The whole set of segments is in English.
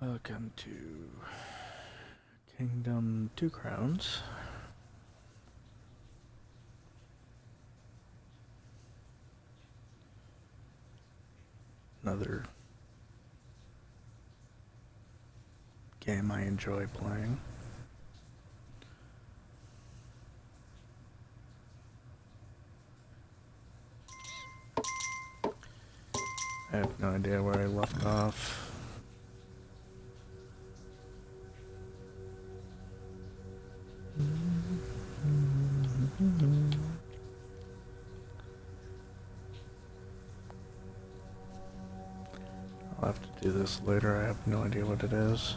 Welcome to Kingdom Two Crowns. Another game I enjoy playing. I have no idea where I left off. I'll have to do this later. I have no idea what it is.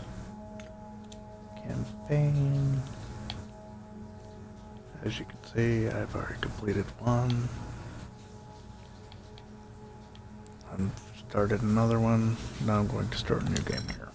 Campaign. As you can see, I've already completed one. I've started another one. Now I'm going to start a new game here.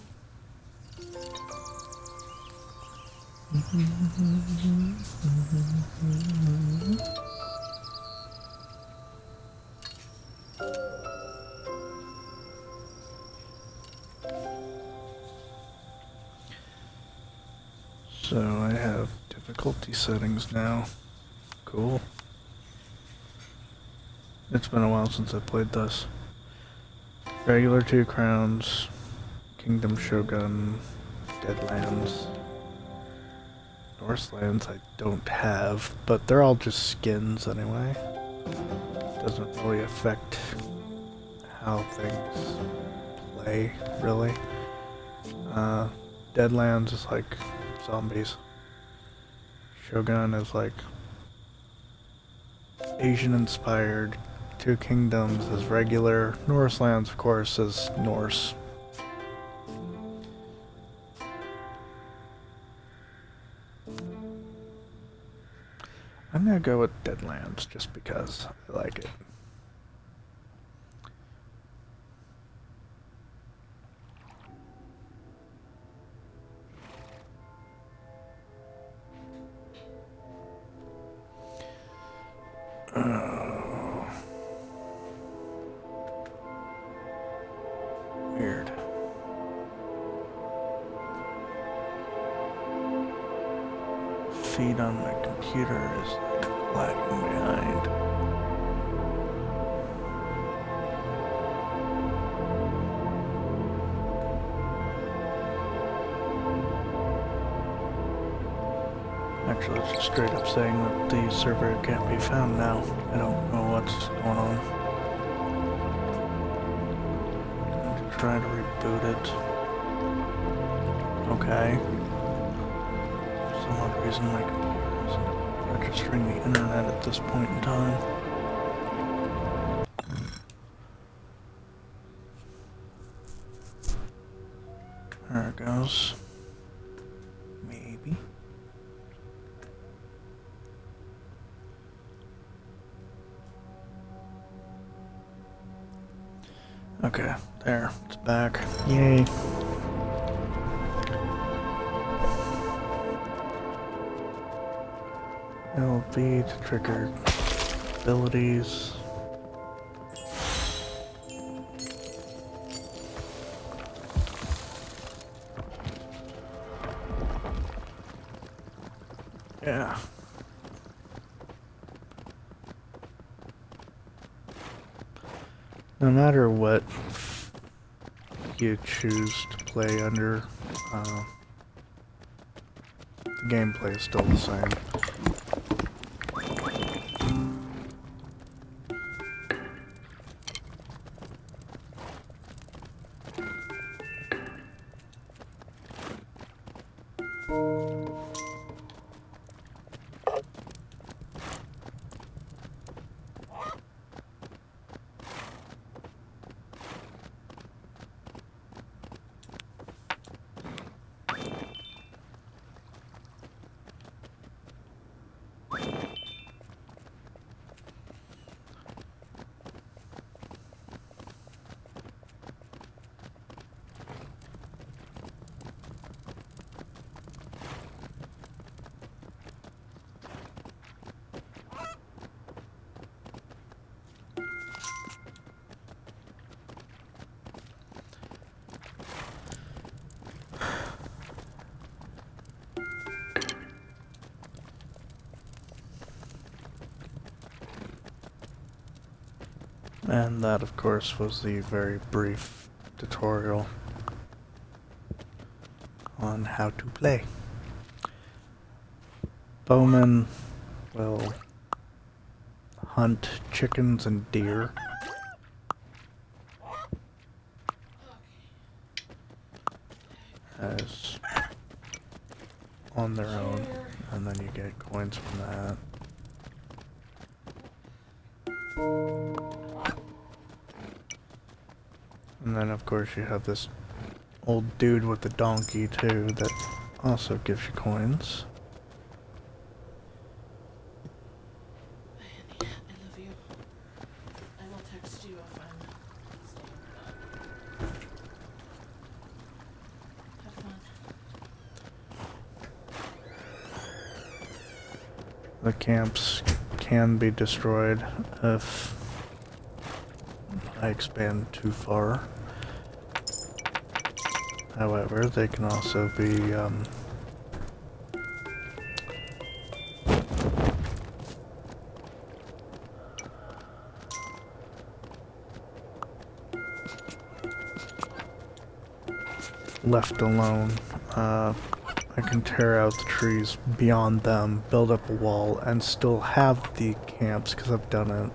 So I have difficulty settings now. Cool. It's been a while since I played this. Regular Two Crowns, Kingdom Shogun, Deadlands, Northlands I don't have, but they're all just skins anyway. Doesn't really affect how things play, really. Deadlands is like zombies. Shogun is like Asian inspired. Two Kingdoms is regular. Northlands, of course, is Norse. I'm gonna go with Deadlands just because I like it. Weird. Feed on my computer is lagging behind. Actually, it's just straight up saying that the server can't be found now. I don't know what's going on. I'm going to try to reboot it. Okay. For some odd reason my computer isn't registering the internet at this point in time. There it goes. Maybe. Okay, there, it's back. Yay. LB to trigger abilities. Yeah. No matter what you choose to play under, the gameplay is still the same. And that, of course, was the very brief tutorial on how to play. Bowmen will hunt chickens and deer as on their own, and then you get coins from that. And then of course you have this old dude with the donkey too that also gives you coins. Annie, I love you. I will text you if I'm staying. Have fun. The camps can be destroyed if I expand too far. However, they can also be left alone. I can tear out the trees beyond them, build up a wall, and still have the camps, because I've done it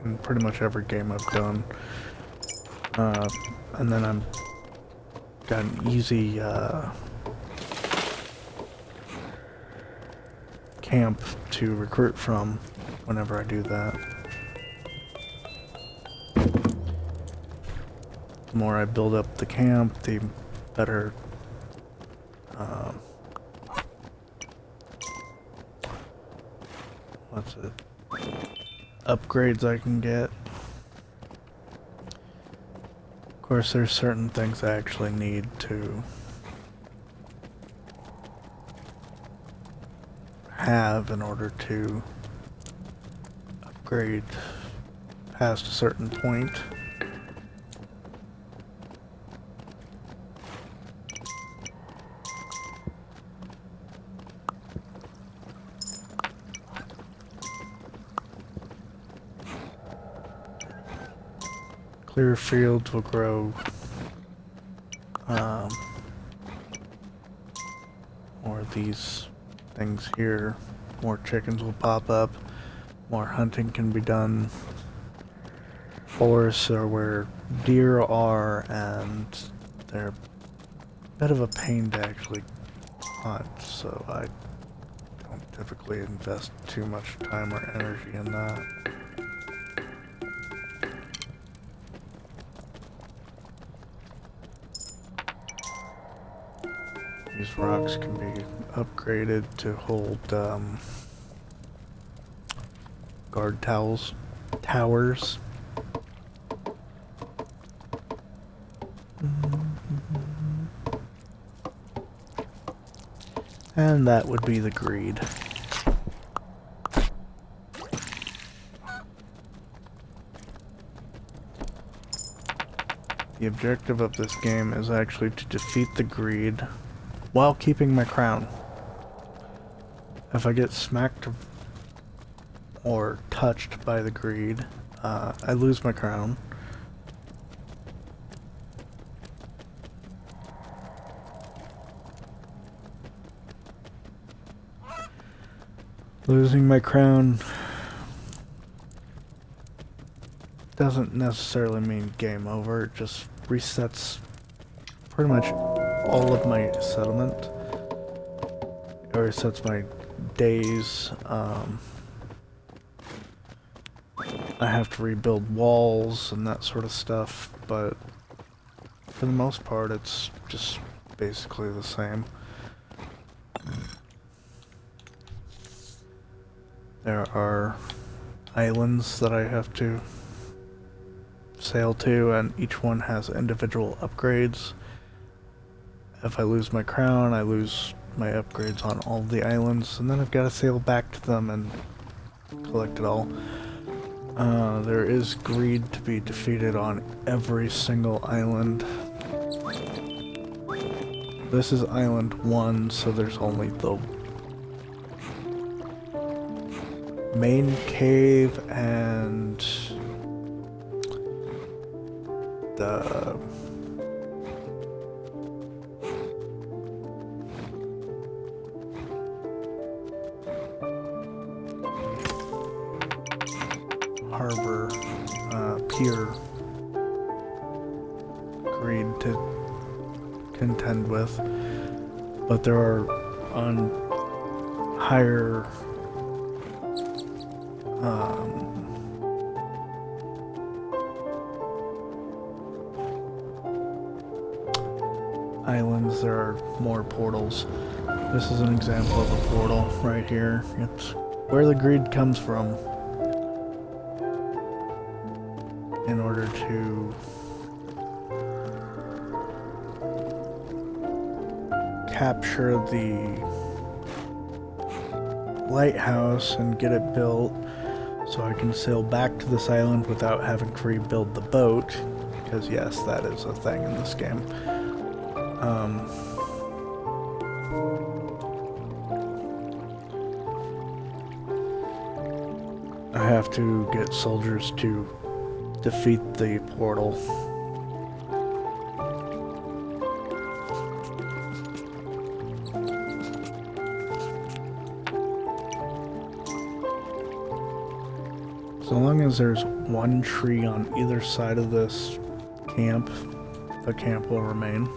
in pretty much every game I've done. And then I'm got an easy camp to recruit from whenever I do that. The more I build up the camp, the better upgrades I can get. Of course, there's certain things I actually need to have in order to upgrade past a certain point. Clear fields will grow or these things here. More chickens will pop up, more hunting can be done. Forests are where deer are, and they're a bit of a pain to actually hunt, so I don't typically invest too much time or energy in that. These rocks can be upgraded to hold guard towers. And that would be the greed. The objective of this game is actually to defeat the greed while keeping my crown. If I get smacked or touched by the greed, I lose my crown. Losing my crown doesn't necessarily mean game over, it just resets pretty much all of my settlement. It resets my days. I have to rebuild walls and that sort of stuff, but for the most part it's just basically the same. There are islands that I have to sail to, and each one has individual upgrades. If I lose my crown, I lose my upgrades on all the islands, and then I've got to sail back to them and collect it all. There is greed to be defeated on every single island. This is island 1, so there's only the main cave and the harbor pier greed to contend with, but there are on higher islands, there are more portals. This is an example of a portal right here. It's where the greed comes from in order to capture the lighthouse and get it built so I can sail back to this island without having to rebuild the boat, because yes, that is a thing in this game. I have to get soldiers to defeat the portal. So long as there's one tree on either side of this camp, the camp will remain.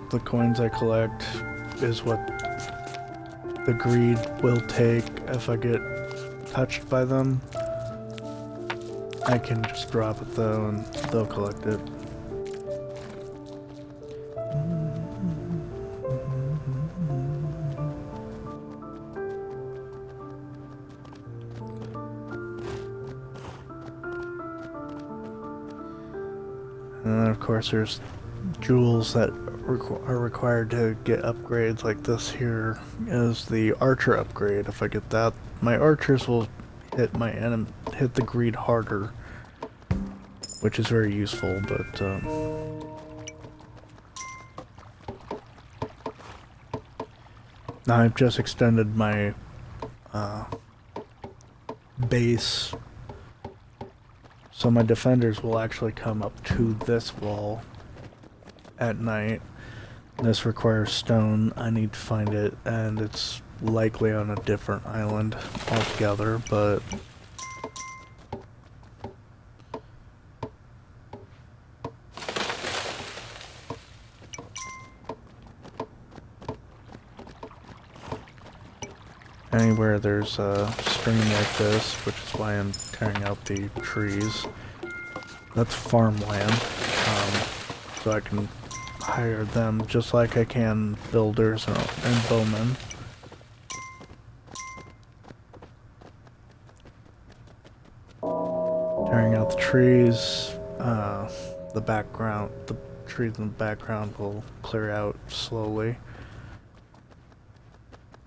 The coins I collect is what the greed will take. If I get touched by them, I can just drop it though and they'll collect it. And then of course there's jewels that are required to get upgrades, like this here is the archer upgrade. If I get that, my archers will hit the greed harder, which is very useful, but now I've just extended my base, so my defenders will actually come up to this wall at night. This requires stone. I need to find it, and it's likely on a different island altogether, but anywhere there's a stream like this, which is why I'm tearing out the trees, that's farmland, so I can hire them just like I can builders and bowmen. Tearing out the trees, the trees in the background will clear out slowly,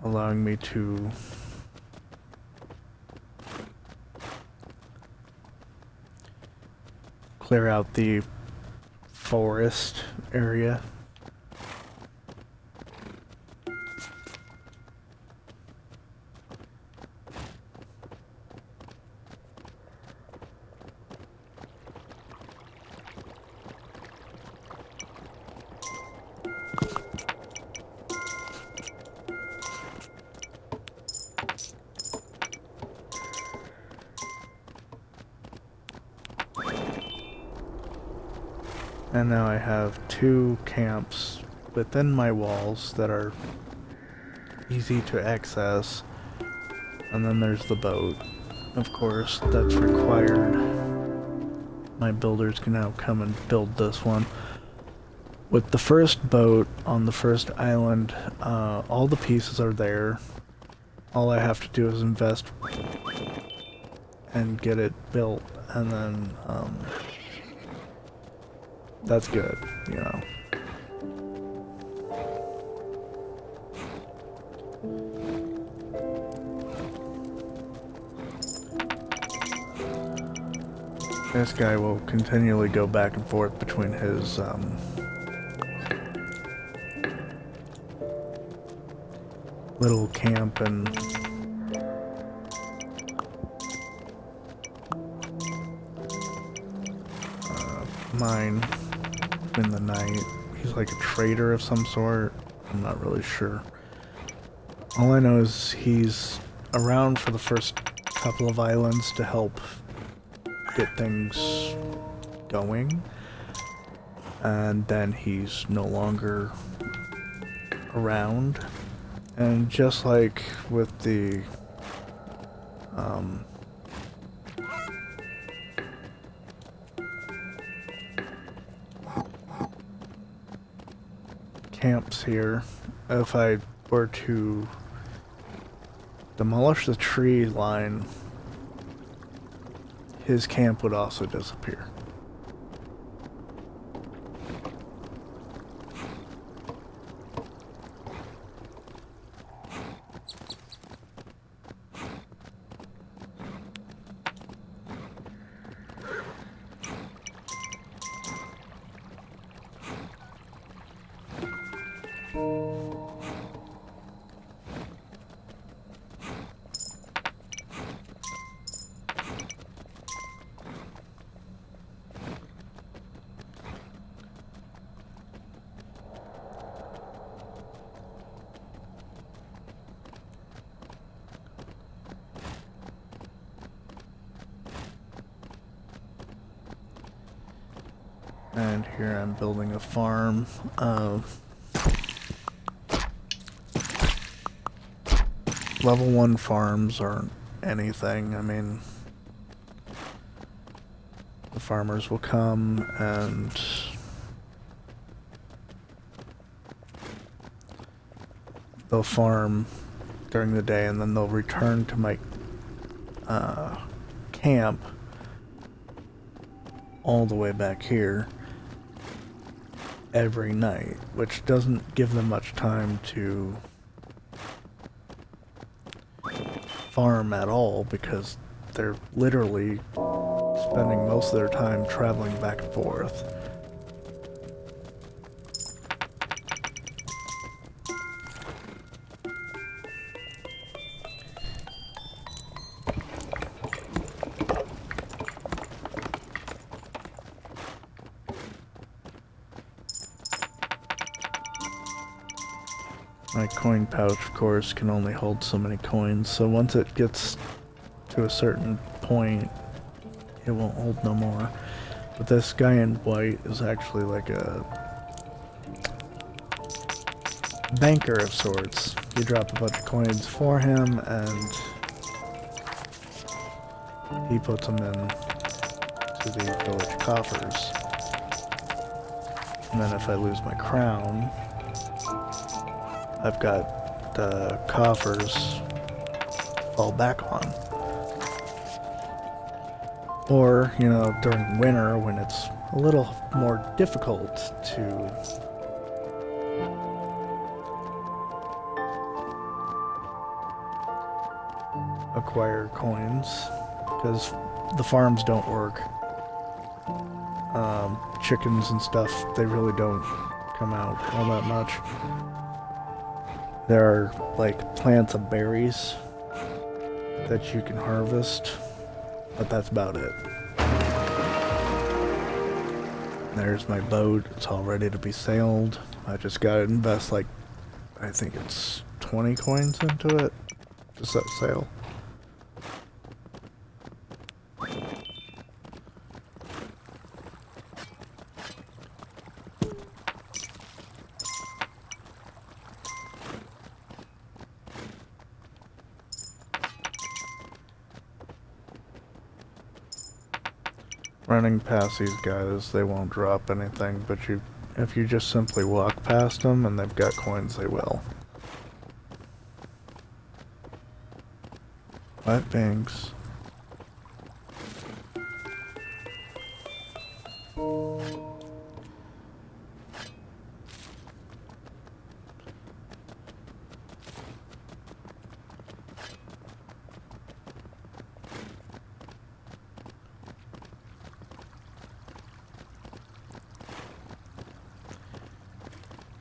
allowing me to clear out the forest area. And now I have 2 camps within my walls that are easy to access. And then there's the boat, of course, that's required. My builders can now come and build this one. With the first boat on the first island, all the pieces are there. All I have to do is invest and get it built, and then that's good, you know. This guy will continually go back and forth between his little camp and mine in the night. He's like a trader of some sort. I'm not really sure. All I know is he's around for the first couple of islands to help get things going. And then he's no longer around. And just like with the camps here, if I were to demolish the tree line, his camp would also disappear. And here I'm building a farm. Level 1 farms aren't anything. I mean, the farmers will come and they'll farm during the day, and then they'll return to my camp all the way back here every night, which doesn't give them much time to farm at all, because they're literally spending most of their time traveling back and forth. My coin pouch, of course, can only hold so many coins, so once it gets to a certain point, it won't hold no more. But this guy in white is actually like a banker of sorts. You drop a bunch of coins for him, and he puts them in to the village coffers. And then if I lose my crown, I've got the coffers to fall back on. Or, you know, during winter when it's a little more difficult to acquire coins, because the farms don't work. Chickens and stuff, they really don't come out all that much. There are like plants of berries that you can harvest, but that's about it. There's my boat, it's all ready to be sailed. I just gotta invest like, I think it's 20 coins into it to set sail. Running past these guys, they won't drop anything, but if you just simply walk past them and they've got coins, they will. What banks?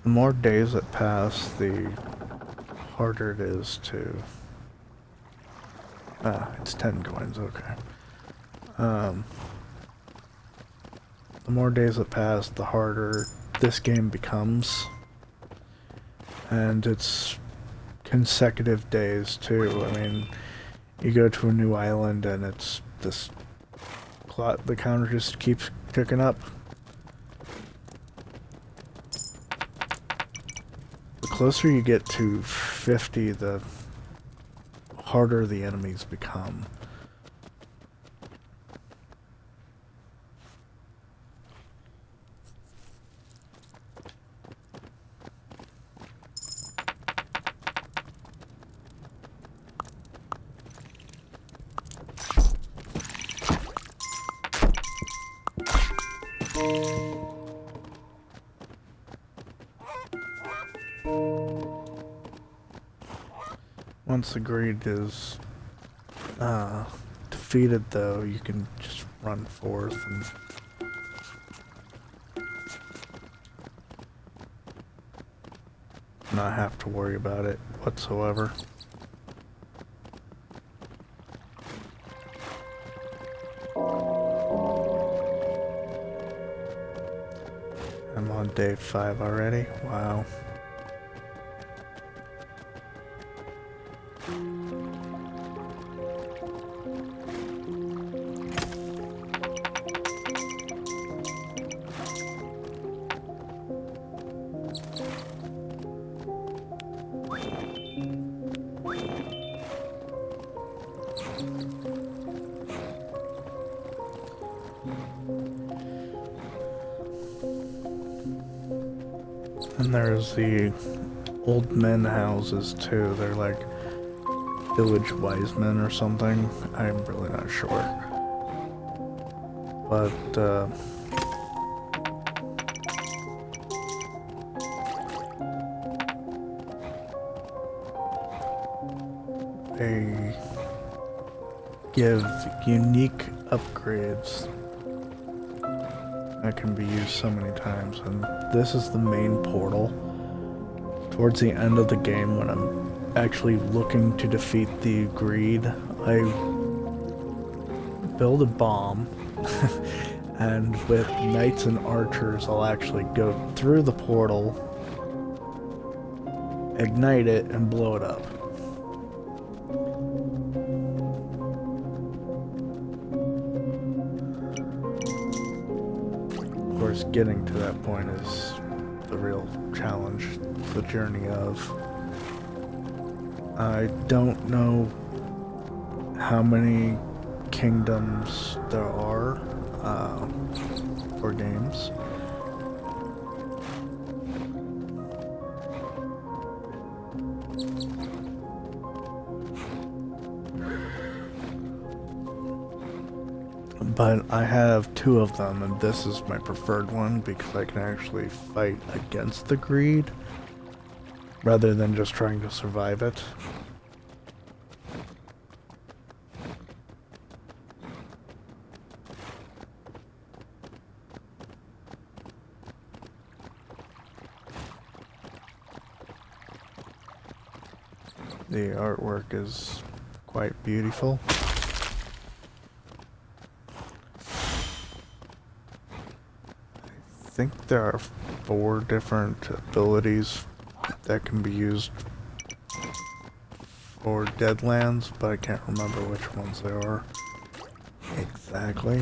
The more days that pass, the harder it is to... it's 10 coins, okay. The the more days that pass, the harder this game becomes. And it's consecutive days too. I mean, you go to a new island and it's this clock, the counter just keeps ticking up. The closer you get to 50, the harder the enemies become. Once the greed is defeated, though, you can just run forth and not have to worry about it whatsoever. I'm on day 5 already. Wow. And there's the old men houses too. They're like village wise men or something. I'm really not sure. But they give unique upgrades that can be used so many times, and this is the main portal. Towards the end of the game, when I'm actually looking to defeat the greed, I build a bomb, and with knights and archers, I'll actually go through the portal, ignite it, and blow it up. Of course, getting to that point is the real challenge, the journey of. I don't know how many kingdoms there are for games. But I have 2 of them, and this is my preferred one because I can actually fight against the greed rather than just trying to survive it. The artwork is quite beautiful. I think there are 4 different abilities that can be used for Deadlands, but I can't remember which ones they are exactly.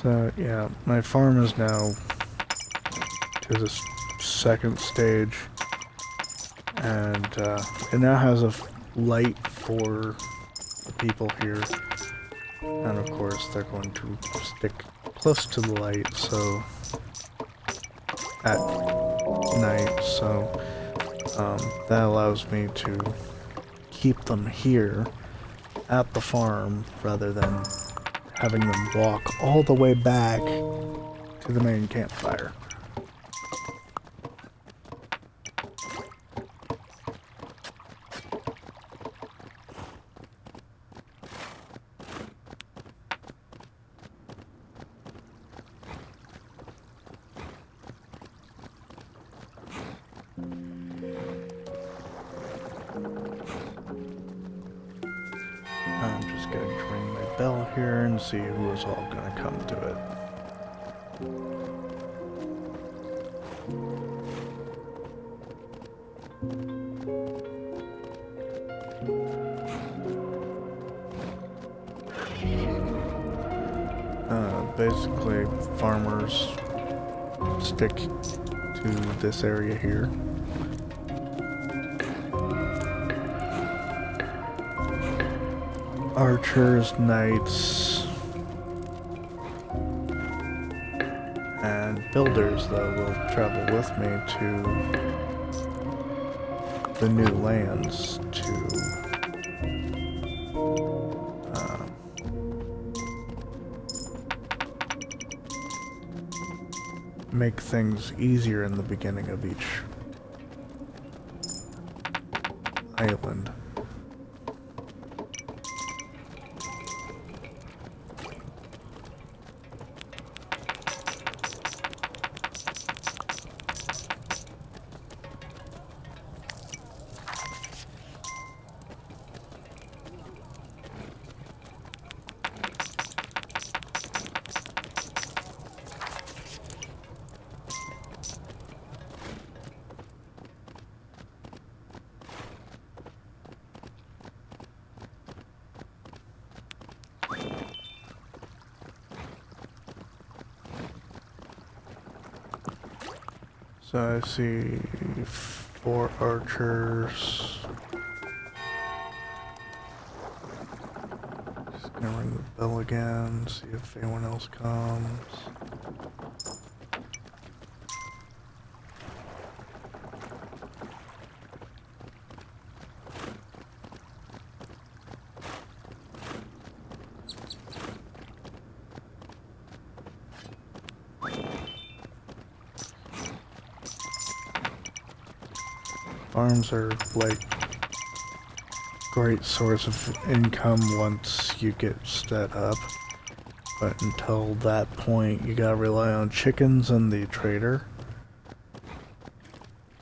So yeah, my farm is now to the 2nd stage. And it now has a light for the people here. And of course, they're going to stick close to the light, so at night, so that allows me to keep them here at the farm rather than having them walk all the way back to the main campfire. I'm just going to ring my bell here and see who is all going to come to it. Basically, farmers stick to this area here. Archers, knights, and builders, though, will travel with me to the new lands to make things easier in the beginning of each island. So I see 4 archers. Just gonna ring the bell again, see if anyone else comes. Farms are like great source of income once you get set up, but until that point you gotta rely on chickens and the trader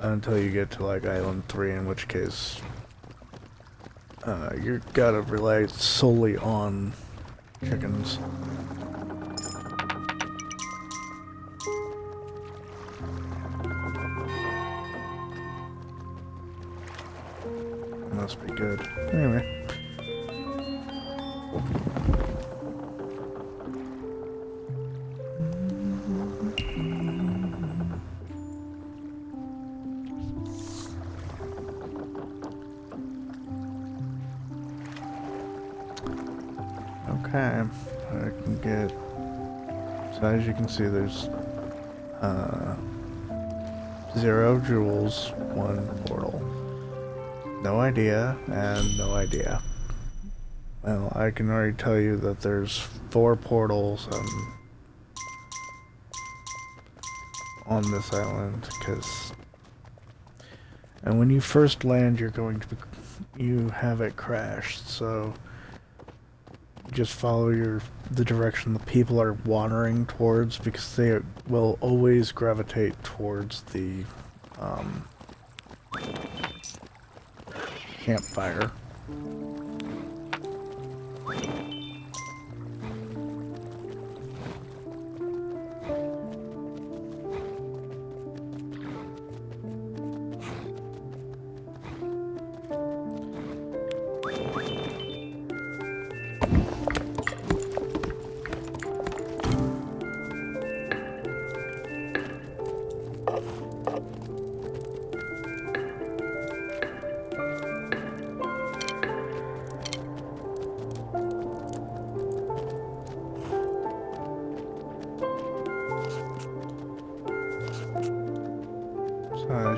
until you get to like Island 3, in which case you gotta rely solely on chickens. Must be good. Anyway. Okay. I can get... So as you can see, there's 0 jewels, 1 portal. No idea, and no idea. Well, I can already tell you that there's 4 portals on this island, because... And when you first land, you're going to... You have it crashed, so... Just follow the direction the people are wandering towards, because they will always gravitate towards the, campfire.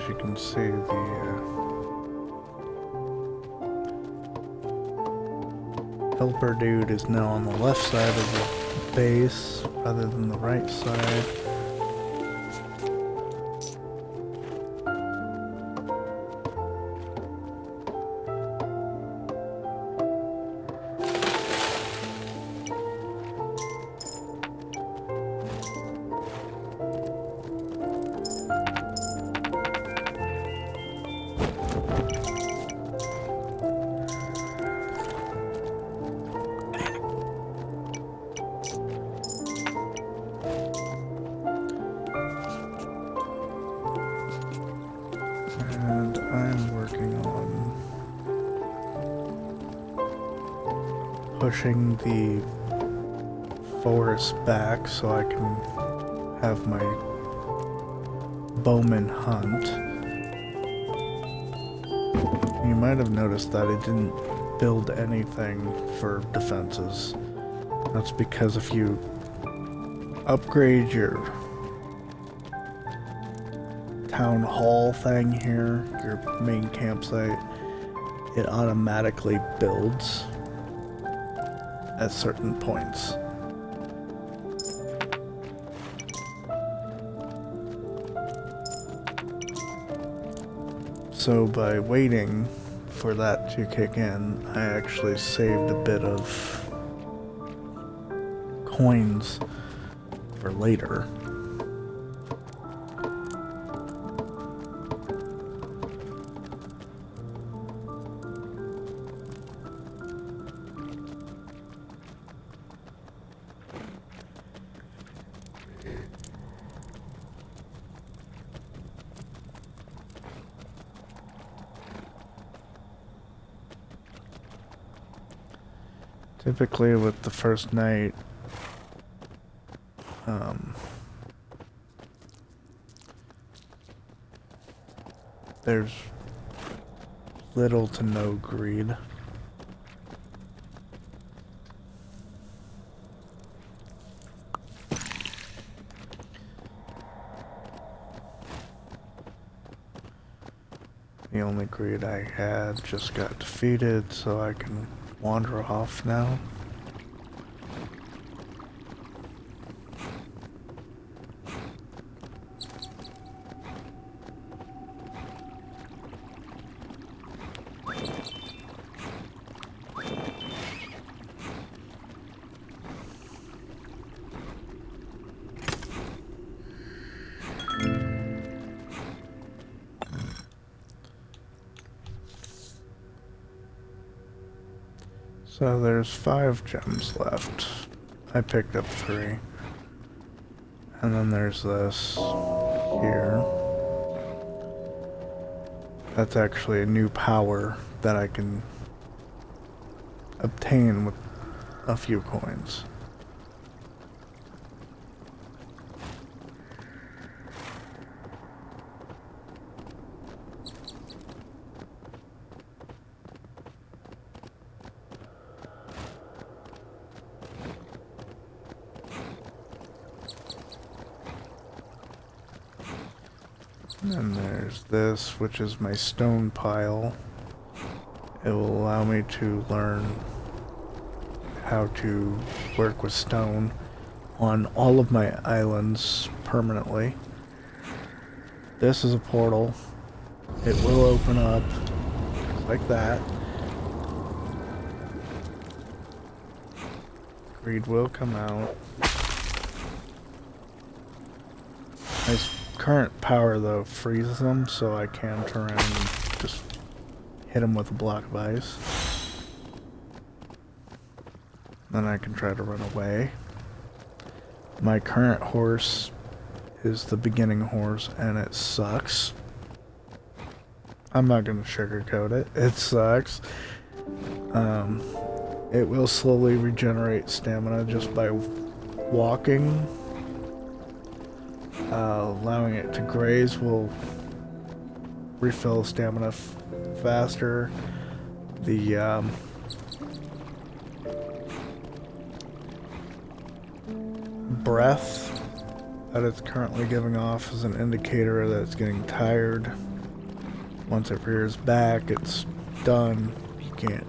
as you can see, the helper dude is now on the left side of the base rather than the right side. And I'm working on pushing the forest back so I can have my bowman hunt. You might have noticed that it didn't build anything for defenses. That's because if you upgrade your town hall thing here, your main campsite, it automatically builds at certain points. So by waiting for that to kick in, I actually saved a bit of coins for later. Typically with the first night, there's little to no greed. The only greed I had just got defeated, so I can wander off now. So there's 5 gems left. I picked up 3. And then there's this here. That's actually a new power that I can obtain with a few coins. And there's this, which is my stone pile. It will allow me to learn how to work with stone on all of my islands permanently. This is a portal. It will open up like that. Greed will come out. My current power, though, freezes them, so I can turn around and just hit them with a block of ice. Then I can try to run away. My current horse is the beginning horse, and it sucks. I'm not going to sugarcoat it. It sucks. It will slowly regenerate stamina just by walking. Allowing it to graze will refill stamina faster. The breath that it's currently giving off is an indicator that it's getting tired. Once it rears back, it's done. You can't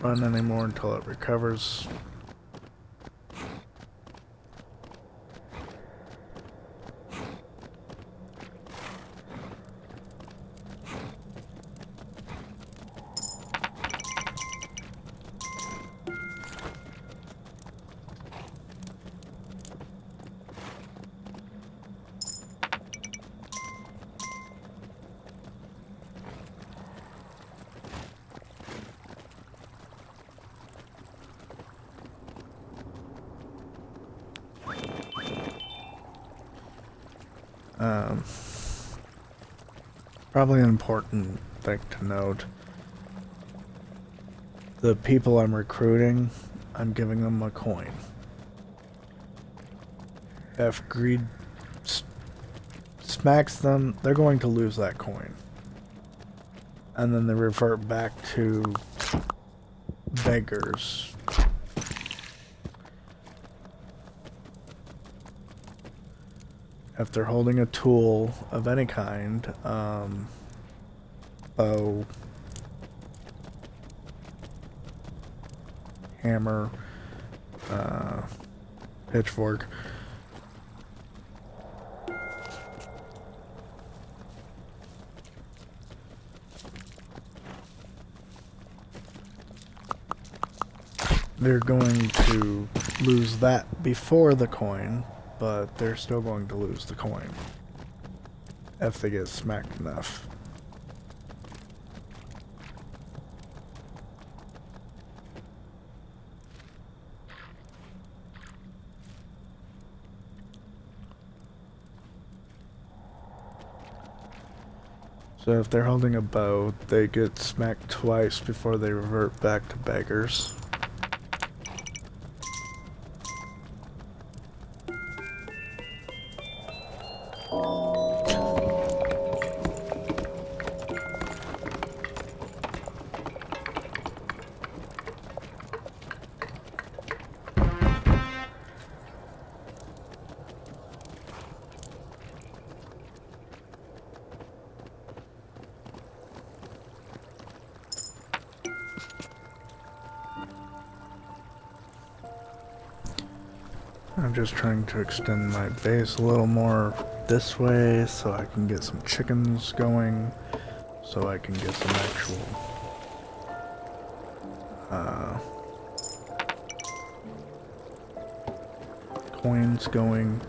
run anymore until it recovers. Probably an important thing to note. The people I'm recruiting, I'm giving them a coin. If greed smacks them, they're going to lose that coin. And then they revert back to beggars. If they're holding a tool of any kind, bow, hammer, pitchfork, they're going to lose that before the coin, but they're still going to lose the coin if they get smacked enough. So if they're holding a bow, they get smacked twice before they revert back to beggars. I'm just trying to extend my base a little more this way so I can get some chickens going, so I can get some actual coins going.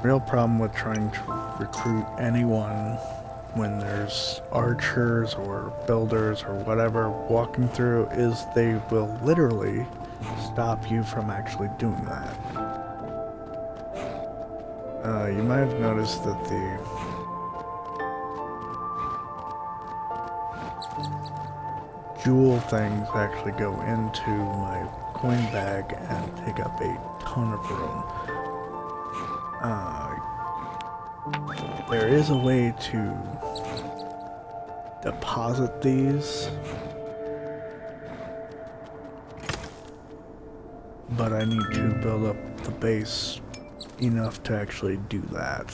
Real problem with trying to recruit anyone when there's archers or builders or whatever walking through is they will literally stop you from actually doing that. You might have noticed that the jewel things actually go into my coin bag and take up a ton of room. There is a way to deposit these, but I need to build up the base enough to actually do that.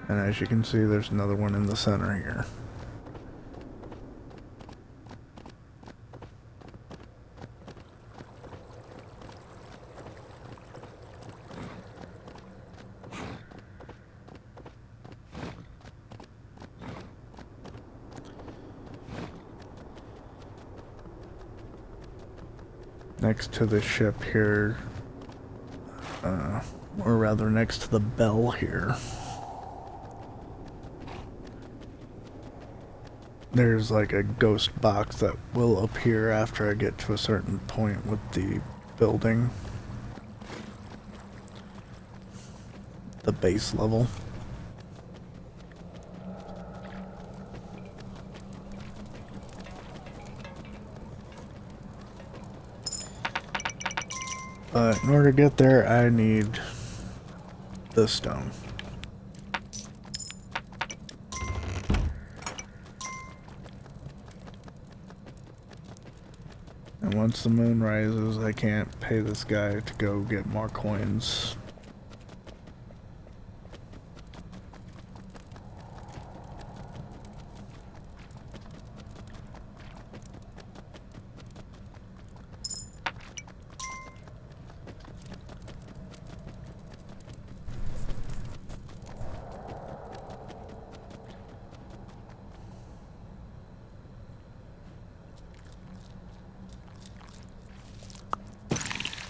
And as you can see, there's another one in the center here. Next to the ship here, or rather next to the bell here, there's like a ghost box that will appear after I get to a certain point with the building, the base level. But in order to get there, I need the stone. And once the moon rises, I can't pay this guy to go get more coins.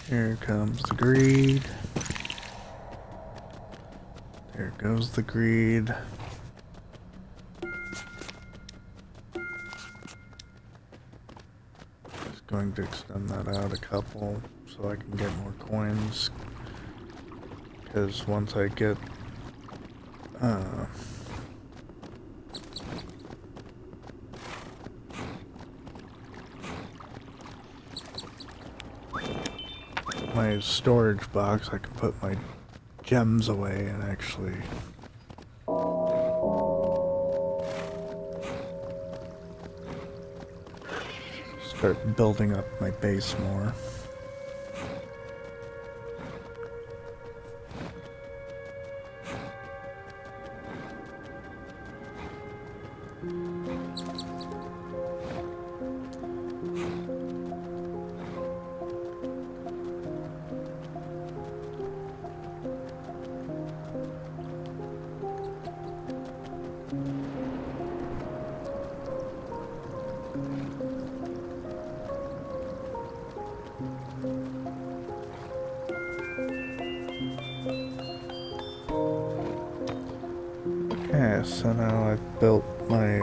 Here comes the greed. There goes the greed. Just going to extend that out a couple so I can get more coins. Because once I get my storage box, I can put my gems away and actually start building up my base more. Okay, so now I've built my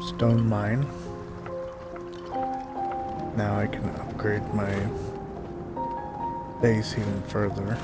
stone mine. Now I can upgrade my base even further.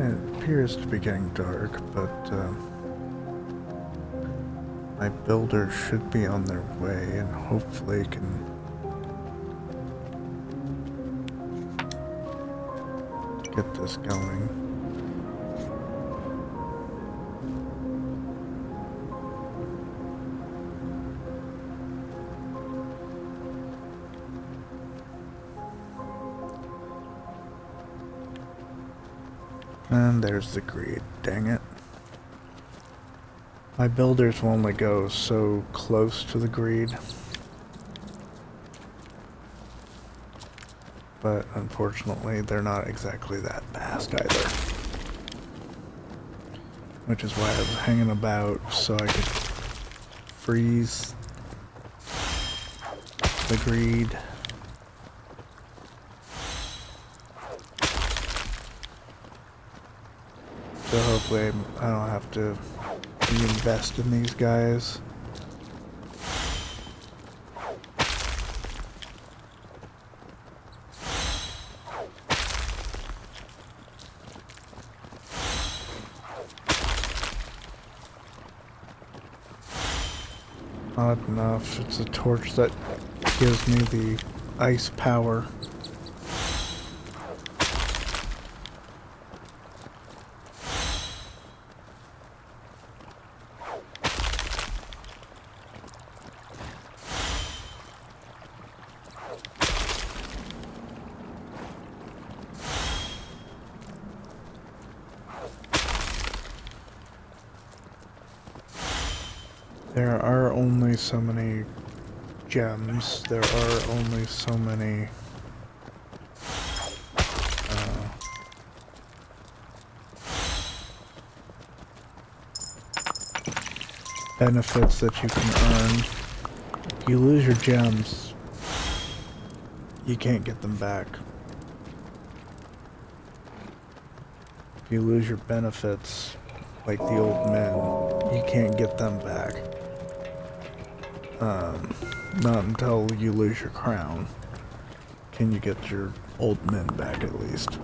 It appears to be getting dark, but my builders should be on their way and hopefully can get this going. And there's the greed, dang it. My builders will only go so close to the greed. But unfortunately, they're not exactly that fast either. Which is why I was hanging about so I could freeze the greed. So hopefully I don't have to reinvest in these guys. Not enough. It's a torch that gives me the ice power. There are only so many gems. There are only so many benefits that you can earn. If you lose your gems, you can't get them back. If you lose your benefits, like the old men, you can't get them back. Not until you lose your crown can you get your old men back, at least.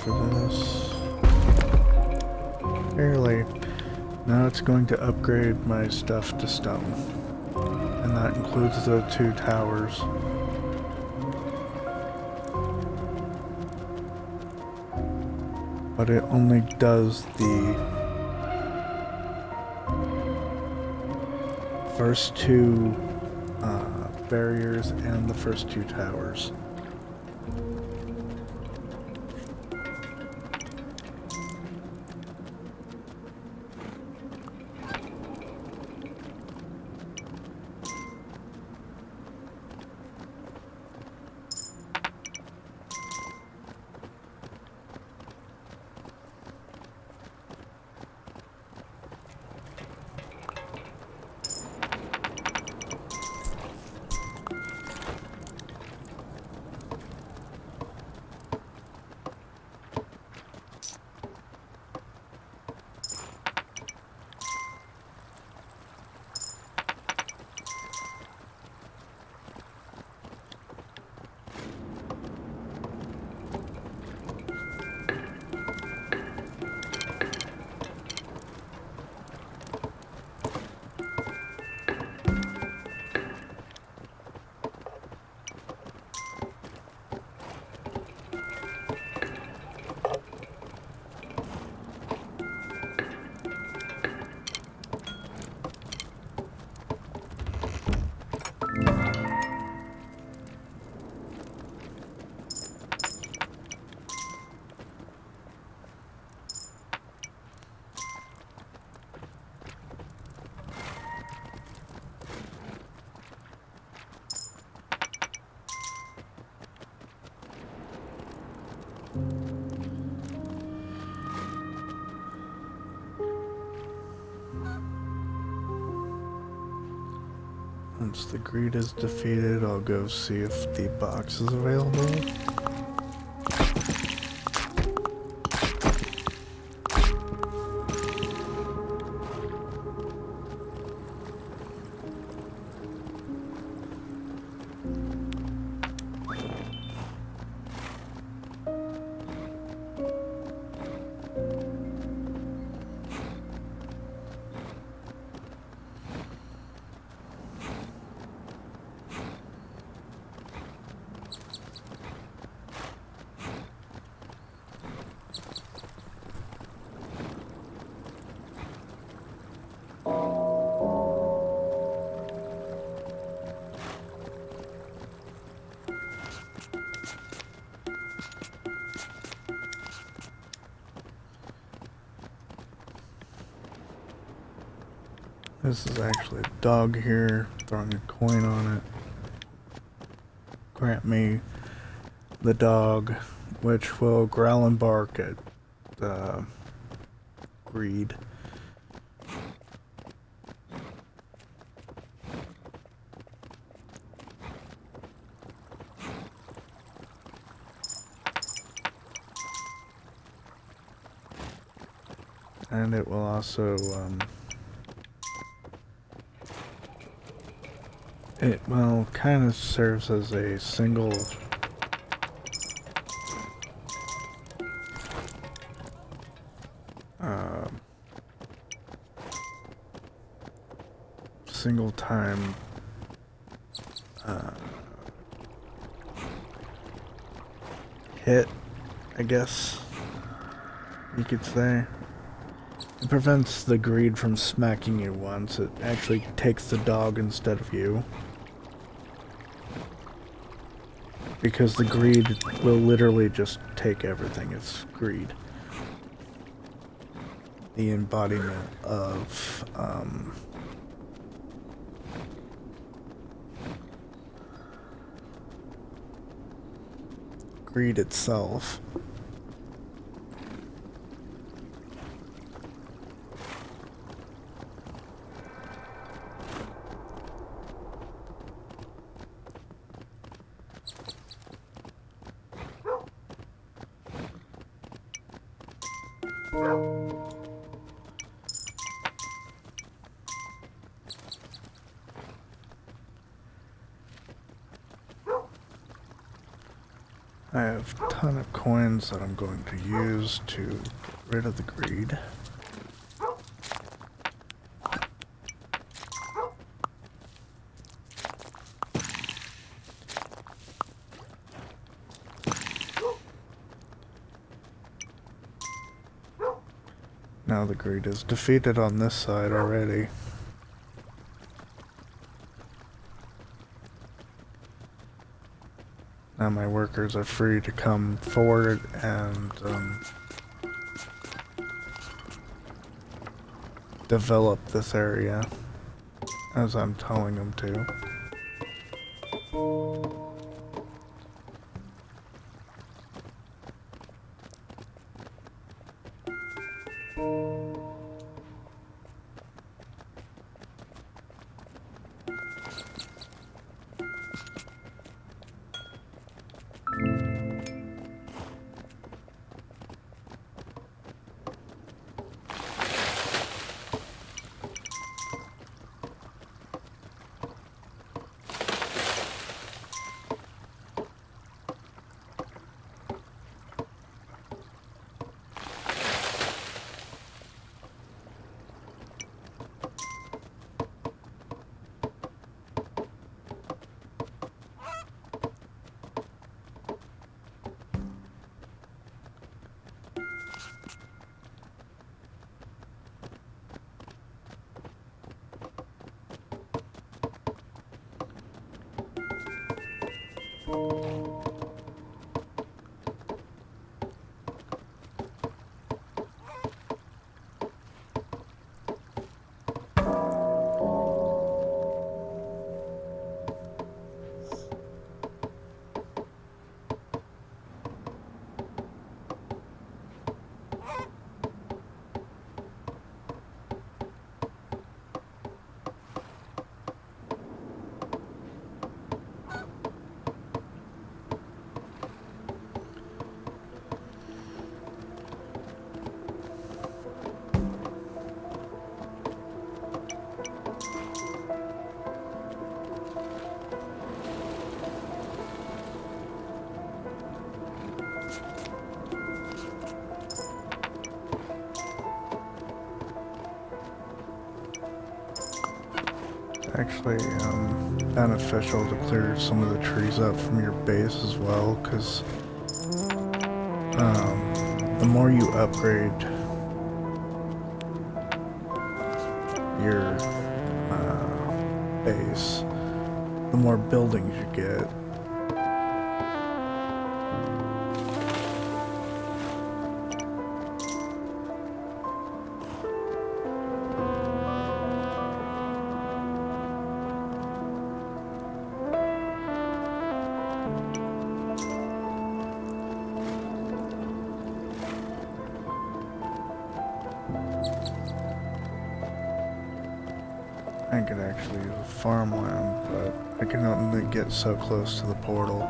For this. Barely. Now it's going to upgrade my stuff to stone. And that includes the 2 towers. But it only does the first 2 barriers and the first 2 towers. Once the greed is defeated, I'll go see if the box is available. This is actually a dog here, throwing a coin on it. Grant me the dog, which will growl and bark at greed. And it will also, it, well, kind of serves as a single single time hit, I guess you could say. It prevents the greed from smacking you once. It actually takes the dog instead of you. Because the greed will literally just take everything. It's greed. The embodiment of, greed itself. I have a ton of coins that I'm going to use to get rid of the greed. Now the greed is defeated on this side already. Now my workers are free to come forward and develop this area as I'm telling them to. Actually, beneficial to clear some of the trees up from your base as well, because the more you upgrade your base, the more buildings you get. I could actually use a farmland, but I can only get so close to the portal.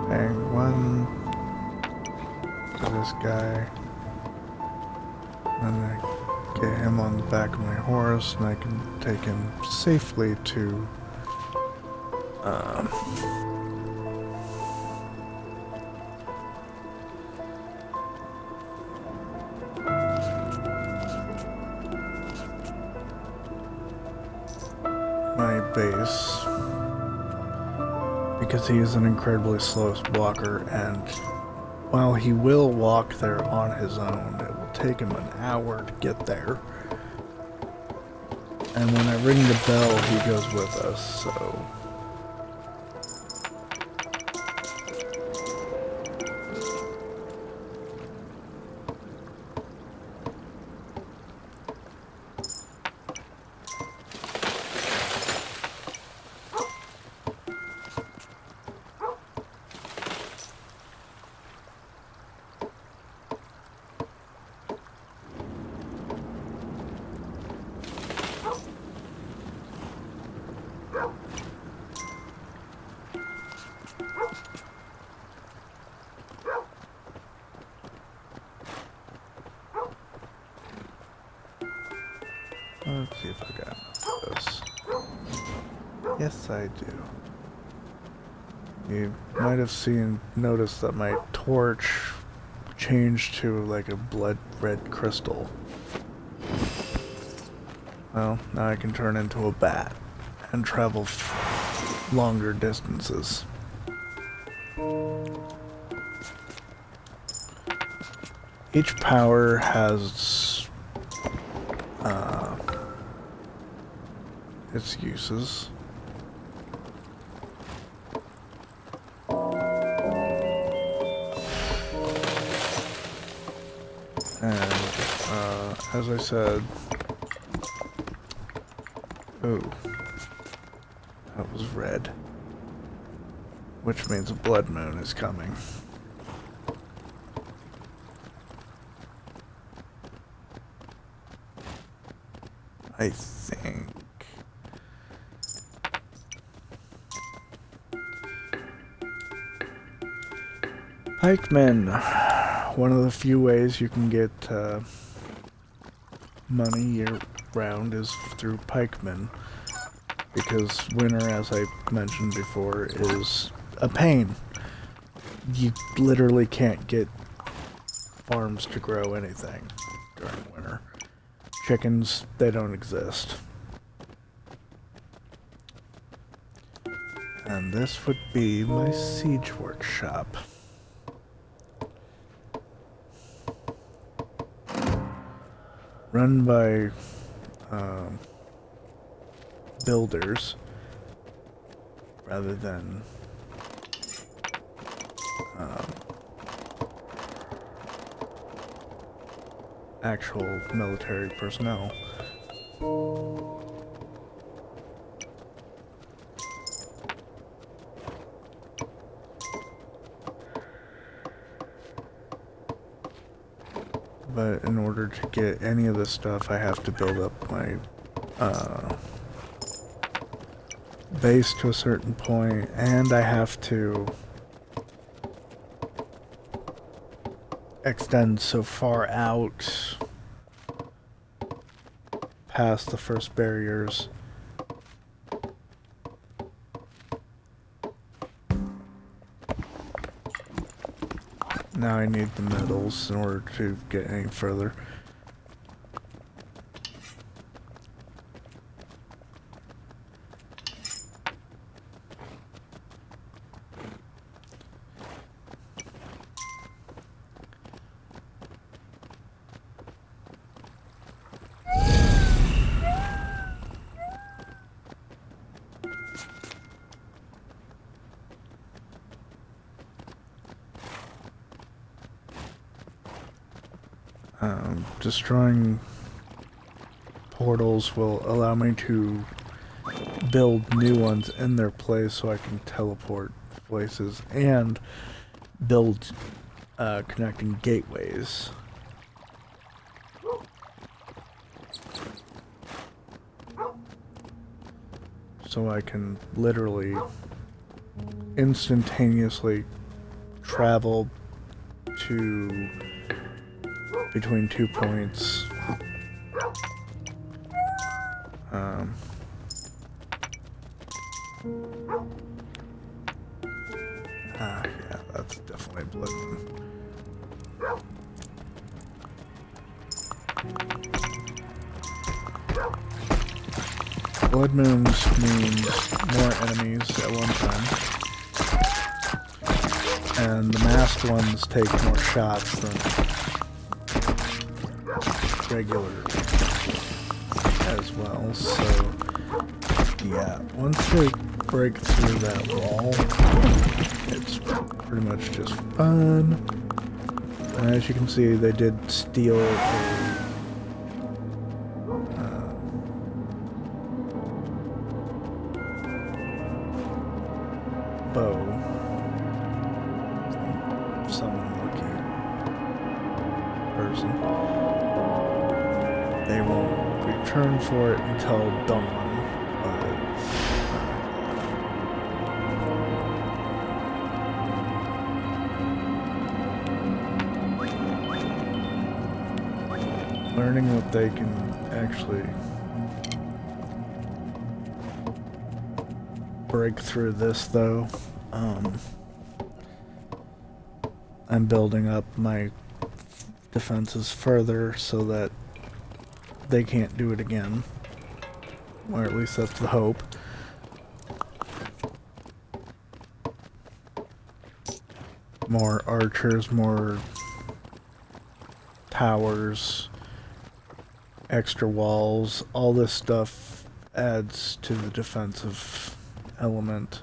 Paying 1 guy. And I get him on the back of my horse, and I can take him safely to my base, because he is an incredibly slow walker, and while he will walk there on his own, it will take him an hour to get there. And when I ring the bell, he goes with us, so... Let's see if I got enough of this. Yes, I do. You might have noticed that my torch changed to like a blood red crystal. Well, now I can turn into a bat and travel longer distances. Each power has its uses. And as I said, oh, that was red, which means a blood moon is coming. I think. Pikemen. One of the few ways you can get money year-round is through pikemen. Because winter, as I mentioned before, is a pain. You literally can't get farms to grow anything during winter. Chickens, they don't exist. And this would be my siege workshop. Run by builders rather than actual military personnel. But in order to get any of this stuff, I have to build up my base to a certain point, and I have to extend so far out past the first barriers. Now I need the metals in order to get any further. Destroying portals will allow me to build new ones in their place so I can teleport places and build connecting gateways. So I can literally instantaneously travel to between 2 points. Yeah, that's definitely Blood Moon. Blood Moons means more enemies at one time. And the masked ones take more shots than regular as well, so yeah, once they break through that wall, it's pretty much just fun. And as you can see, they did steal a bow from some lucky person. They won't return for it until dawn, learning what they can actually break through this, though. I'm building up my defenses further so that they can't do it again. Or at least that's the hope. More archers, more towers, extra walls, all this stuff adds to the defensive element.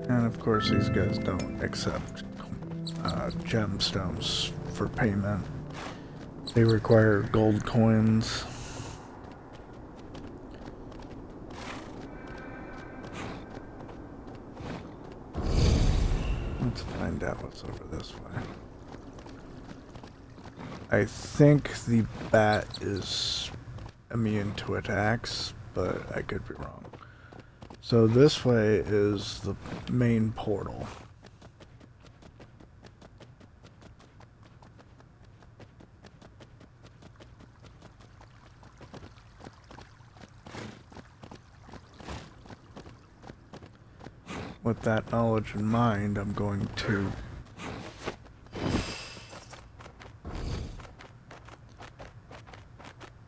And of course these guys don't accept gemstones for payment. They require gold coins. Let's find out what's over this way. I think the bat is immune to attacks, but I could be wrong. So this way is the main portal. With that knowledge in mind, I'm going to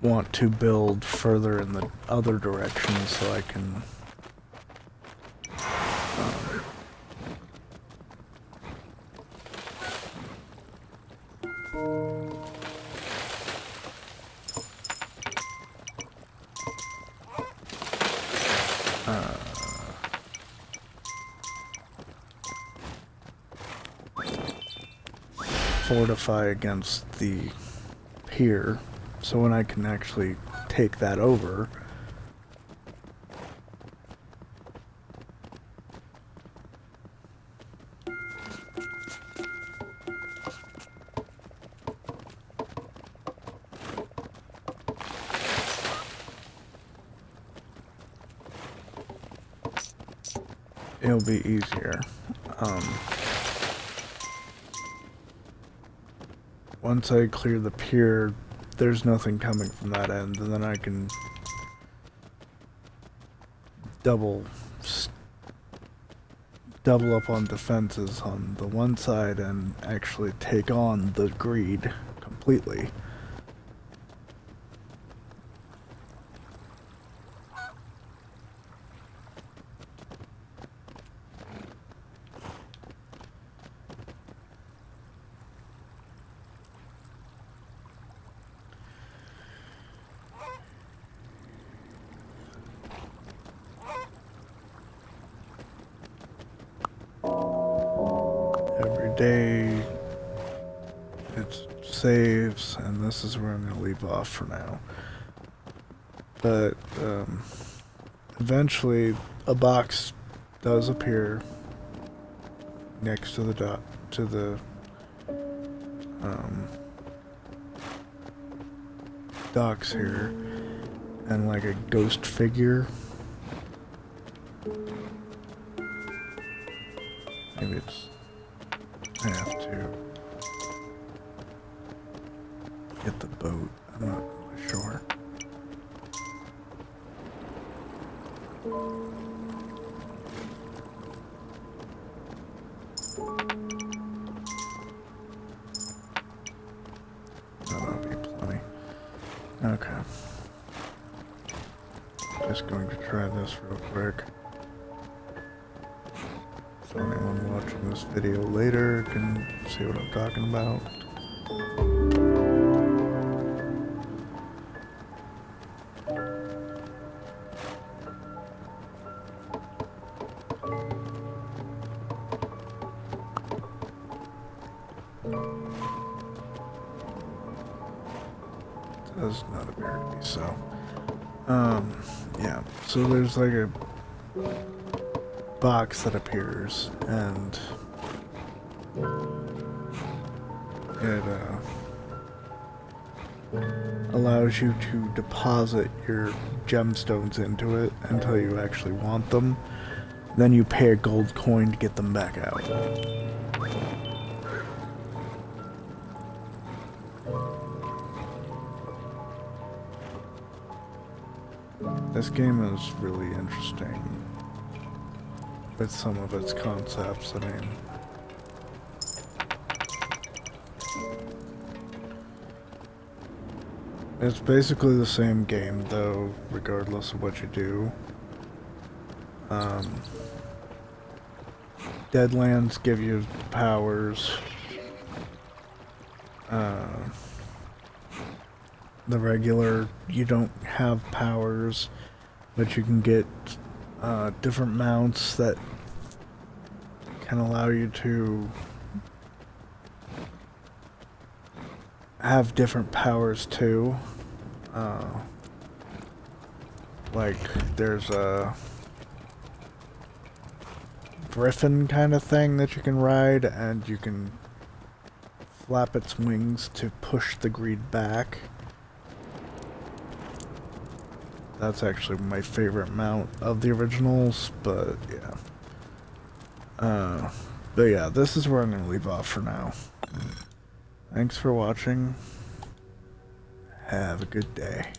want to build further in the other direction so I can fortify against the pier, so when I can actually take that over, it'll be easier. Once I clear the pier, there's nothing coming from that end, and then I can double up on defenses on the one side and actually take on the greed completely. saves, and this is where I'm going to leave off for now. But eventually a box does appear next to the docks here, and like a ghost figure. Maybe it's I have to get the boat. I'm not really sure. That'll be plenty. Okay. Just going to try this real quick. So anyone watching this video later can see what I'm talking about. Does not appear to be so. Yeah, so there's like a box that appears, and it allows you to deposit your gemstones into it until you actually want them. Then you pay a gold coin to get them back out. This game is really interesting with some of its concepts. I mean, it's basically the same game though, regardless of what you do. Deadlands give you powers. The regular, you don't have powers, but you can get different mounts that can allow you to have different powers too. Like there's a griffin kind of thing that you can ride, and you can flap its wings to push the greed back. That's actually my favorite mount of the originals, but yeah. But yeah, this is where I'm going to leave off for now. Thanks for watching. Have a good day.